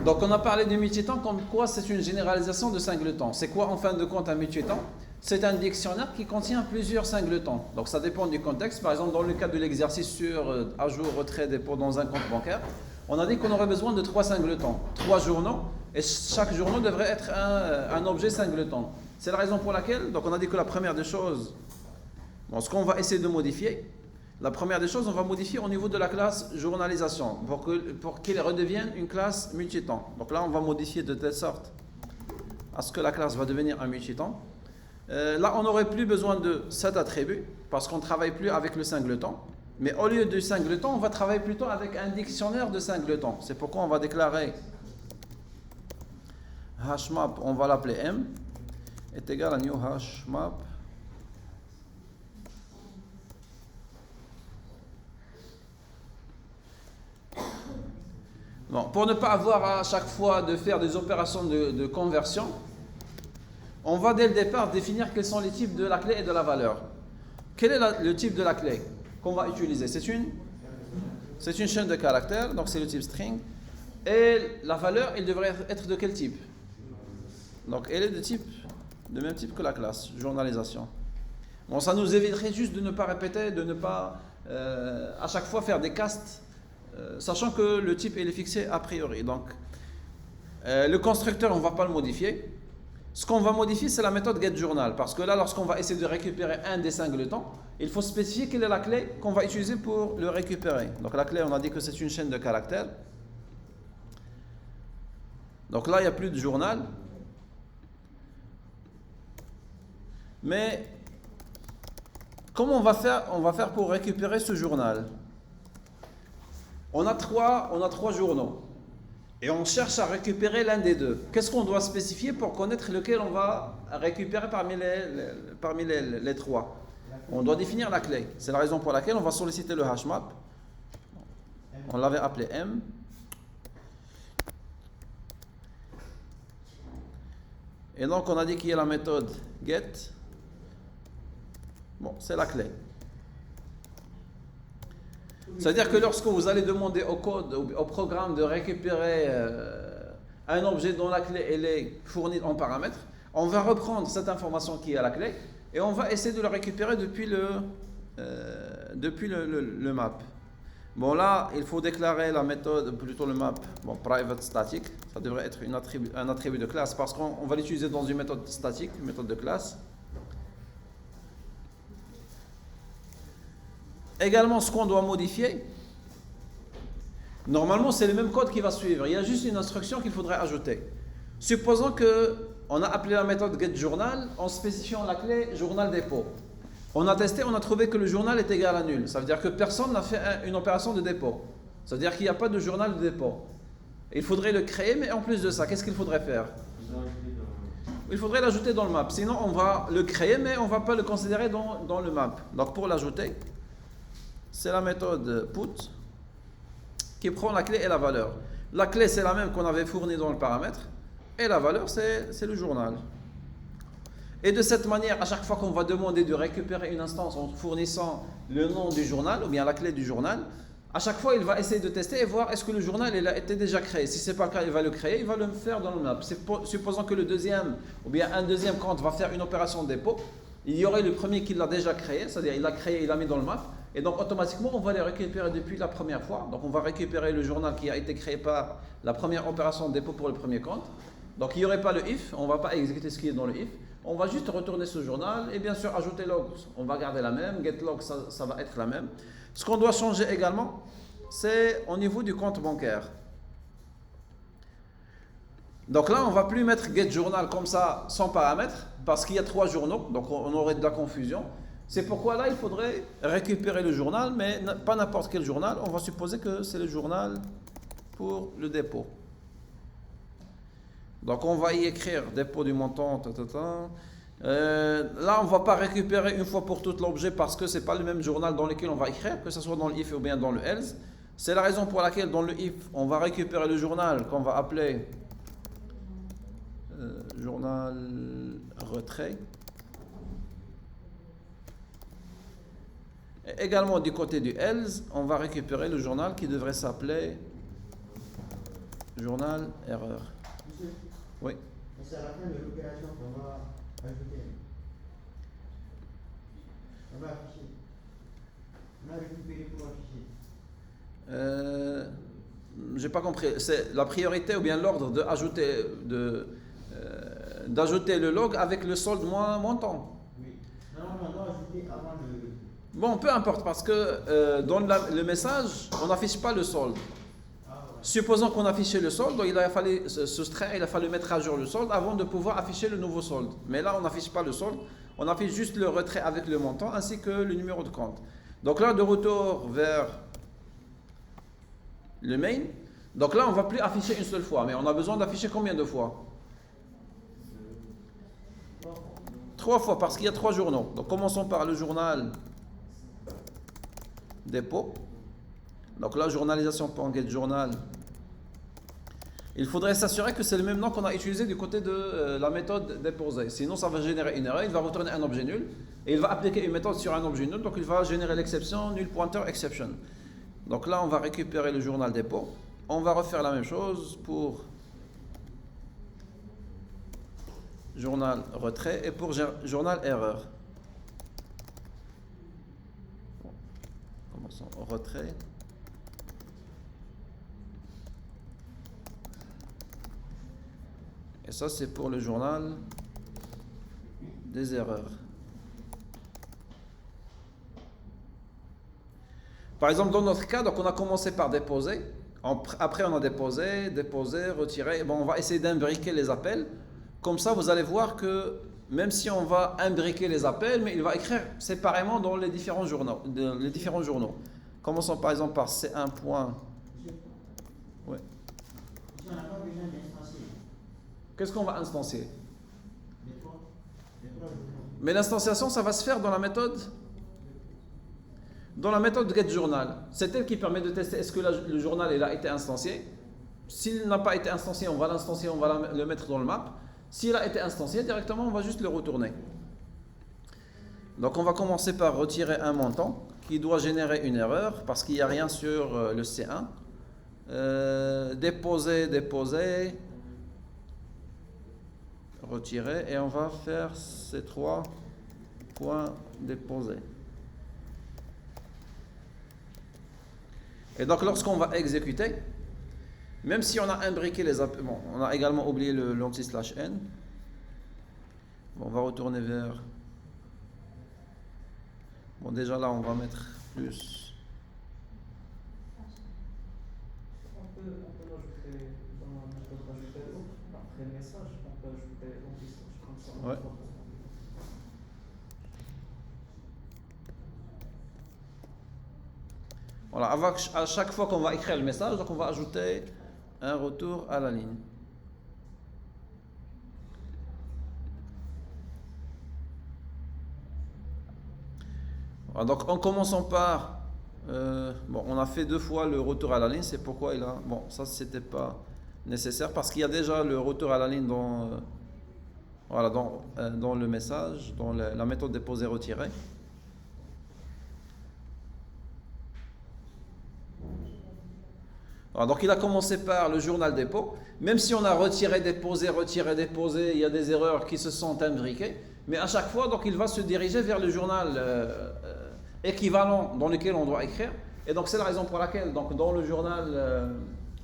Donc on a parlé du multitemps comme quoi c'est une généralisation de singletons. C'est quoi en fin de compte un multitemps? C'est un dictionnaire qui contient plusieurs singletons. Donc ça dépend du contexte. Par exemple, dans le cas de l'exercice sur ajout, retrait, dépôt dans un compte bancaire, on a dit qu'on aurait besoin de 3 singletons, 3 journaux, et chaque journaux devrait être un objet singleton. C'est la raison pour laquelle, donc on a dit que la première des choses, bon, ce qu'on va essayer de modifier, la première des choses, on va modifier au niveau de la classe journalisation pour qu'elle redevienne une classe multitemps. Donc là, on va modifier de telle sorte à ce que la classe va devenir un multitemps. Là, on n'aurait plus besoin de cet attribut parce qu'on ne travaille plus avec le singleton. Mais au lieu du singleton, on va travailler plutôt avec un dictionnaire de singletons. C'est pourquoi on va déclarer hashmap, on va l'appeler M, est égal à new hashmap. Bon, pour ne pas avoir à chaque fois de faire des opérations de conversion, on va dès le départ définir quels sont les types de la clé et de la valeur. Quel est le type de la clé qu'on va utiliser? C'est une chaîne de caractères, donc c'est le type string. Et la valeur, elle devrait être de quel type? Donc elle est de même type que la classe, journalisation. Bon, ça nous éviterait juste de ne pas répéter, de ne pas à chaque fois faire des castes, sachant que le type il est fixé a priori. Donc le constructeur, on ne va pas le modifier. Ce qu'on va modifier, c'est la méthode getJournal, parce que là, lorsqu'on va essayer de récupérer un des singletons, il faut spécifier quelle est la clé qu'on va utiliser pour le récupérer. Donc la clé, on a dit que c'est une chaîne de caractères. Donc là, il n'y a plus de journal. Mais comment on va faire pour récupérer ce journal? On a trois journaux. Et on cherche à récupérer l'un des deux. Qu'est-ce qu'on doit spécifier pour connaître lequel on va récupérer parmi les trois? On doit définir la clé. C'est la raison pour laquelle on va solliciter le hashmap. On l'avait appelé M. Et donc on a dit qu'il y a la méthode get. Bon, c'est la clé. C'est-à-dire que lorsque vous allez demander au code, au programme de récupérer un objet dont la clé elle est fournie en paramètres, on va reprendre cette information qui est à la clé et on va essayer de la récupérer depuis le map. Bon là, il faut déclarer la méthode, plutôt le map, bon, private static, ça devrait être un attribut de classe parce qu'on va l'utiliser dans une méthode statique, une méthode de classe. Également, ce qu'on doit modifier, normalement, c'est le même code qui va suivre. Il y a juste une instruction qu'il faudrait ajouter. Supposons qu'on a appelé la méthode getJournal en spécifiant la clé journal dépôt. On a testé, on a trouvé que le journal est égal à nul. Ça veut dire que personne n'a fait une opération de dépôt. Ça veut dire qu'il n'y a pas de journal de dépôt. Il faudrait le créer, mais en plus de ça, qu'est-ce qu'il faudrait faire? Il faudrait l'ajouter dans le map. Sinon, on va le créer, mais on ne va pas le considérer dans le map. Donc, pour l'ajouter, c'est la méthode put qui prend la clé et la valeur. La clé, c'est la même qu'on avait fournie dans le paramètre. Et la valeur, c'est le journal. Et de cette manière, à chaque fois qu'on va demander de récupérer une instance en fournissant le nom du journal, ou bien la clé du journal, à chaque fois, il va essayer de tester et voir est-ce que le journal il a été déjà créé. Si ce n'est pas le cas, il va le créer, il va le faire dans le map. Supposons que le deuxième, ou bien un deuxième compte va faire une opération de dépôt, il y aurait le premier qui l'a déjà créé, c'est-à-dire il l'a créé, il l'a mis dans le map, et donc automatiquement on va les récupérer depuis la première fois. Donc on va récupérer le journal qui a été créé par la première opération de dépôt pour le premier compte. Donc il n'y aurait pas le if, on ne va pas exécuter ce qui est dans le if, on va juste retourner ce journal et bien sûr ajouter log, on va garder la même, get log ça va être la même. Ce qu'on doit changer également, c'est au niveau du compte bancaire. Donc là, on ne va plus mettre getJournal comme ça, sans paramètre, parce qu'il y a 3 journaux, donc on aurait de la confusion. C'est pourquoi là, il faudrait récupérer le journal, mais pas n'importe quel journal. On va supposer que c'est le journal pour le dépôt. Donc on va y écrire dépôt du montant. Là, on ne va pas récupérer une fois pour toutes l'objet parce que ce n'est pas le même journal dans lequel on va écrire, que ce soit dans le if ou bien dans le else. C'est la raison pour laquelle dans le if, on va récupérer le journal qu'on va appeler journal retrait. Et également du côté du else, on va récupérer le journal qui devrait s'appeler Journal, erreur. Monsieur, Oui. c'est à la fin de l'opération qu'on va ajouter. On va afficher. On a récupéré pour afficher. J'ai pas compris. C'est la priorité ou bien l'ordre d'ajouter le log avec le solde moins montant. Oui. Non, on doit ajouter avant le. Bon, peu importe, parce que dans le message, on n'affiche pas le solde. Ah, ouais. Supposons qu'on affichait le solde, donc il a fallu se soustraire, il a fallu mettre à jour le solde avant de pouvoir afficher le nouveau solde. Mais là, on n'affiche pas le solde, on affiche juste le retrait avec le montant ainsi que le numéro de compte. Donc là, de retour vers le main, donc là, on ne va plus afficher une seule fois, mais on a besoin d'afficher combien de fois? 3 fois, parce qu'il y a 3 journaux. Donc commençons par le journal dépôt. Donc là, journalisation.getJournal. Il faudrait s'assurer que c'est le même nom qu'on a utilisé du côté de la méthode déposée. Sinon, ça va générer une erreur, il va retourner un objet nul et il va appliquer une méthode sur un objet nul. Donc il va générer l'exception null pointer exception. Donc là, on va récupérer le journal dépôt. On va refaire la même chose pour journal retrait et pour journal erreur. Bon, commençons retrait. Et ça, c'est pour le journal des erreurs. Par exemple, dans notre cas, donc on a commencé par déposer. Après, on a déposé, retiré. Bon, on va essayer d'imbriquer les appels. Comme ça, vous allez voir que même si on va imbriquer les appels, mais il va écrire séparément dans les différents journaux. Commençons par exemple par C1. Ouais. On n'a pas besoin d'instancier. Qu'est-ce qu'on va instancier? Les trois journaux. Mais l'instanciation, ça va se faire dans la méthode getJournal. C'est elle qui permet de tester est-ce que le journal il a été instancié. S'il n'a pas été instancié, on va l'instancier, on va le mettre dans le map. S'il a été instancié, directement, on va juste le retourner. Donc on va commencer par retirer un montant qui doit générer une erreur parce qu'il n'y a rien sur le C1. Déposer, retirer et on va faire C3 point déposer. Et donc lorsqu'on va exécuter, même si on a imbriqué les appels, bon, on a également oublié l'anti/n. Bon, on va retourner vers. Bon, déjà là, on va mettre plus. On peut l'ajouter dans la méthode d'ajouter après le message, on peut ajouter l'anti/, comme ça. Ouais. Voilà, à chaque fois qu'on va écrire le message, donc on va ajouter un retour à la ligne. Voilà, donc en commençant par, bon, on a fait 2 fois le retour à la ligne, c'est pourquoi il a, bon, ça c'était pas nécessaire parce qu'il y a déjà le retour à la ligne dans, voilà, dans le message, dans la méthode déposer retirer. Alors, donc il a commencé par le journal dépôt. Même si on a retiré, déposé, il y a des erreurs qui se sont imbriquées. Mais à chaque fois, donc, il va se diriger vers le journal équivalent dans lequel on doit écrire. Et donc c'est la raison pour laquelle donc, dans le journal,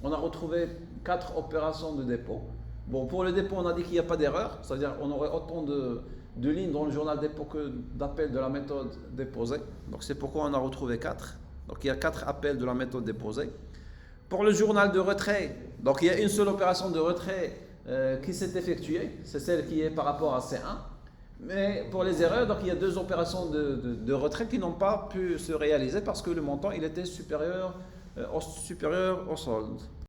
on a retrouvé 4 opérations de dépôt. Bon, pour le dépôt, on a dit qu'il n'y a pas d'erreur. C'est-à-dire qu'on aurait autant de lignes dans le journal dépôt que d'appels de la méthode déposée. Donc c'est pourquoi on a retrouvé 4. Donc il y a 4 appels de la méthode déposée. Pour le journal de retrait, donc il y a une seule opération de retrait qui s'est effectuée, c'est celle qui est par rapport à C1. Mais pour les erreurs, donc il y a 2 opérations de retrait qui n'ont pas pu se réaliser parce que le montant il était supérieur au solde.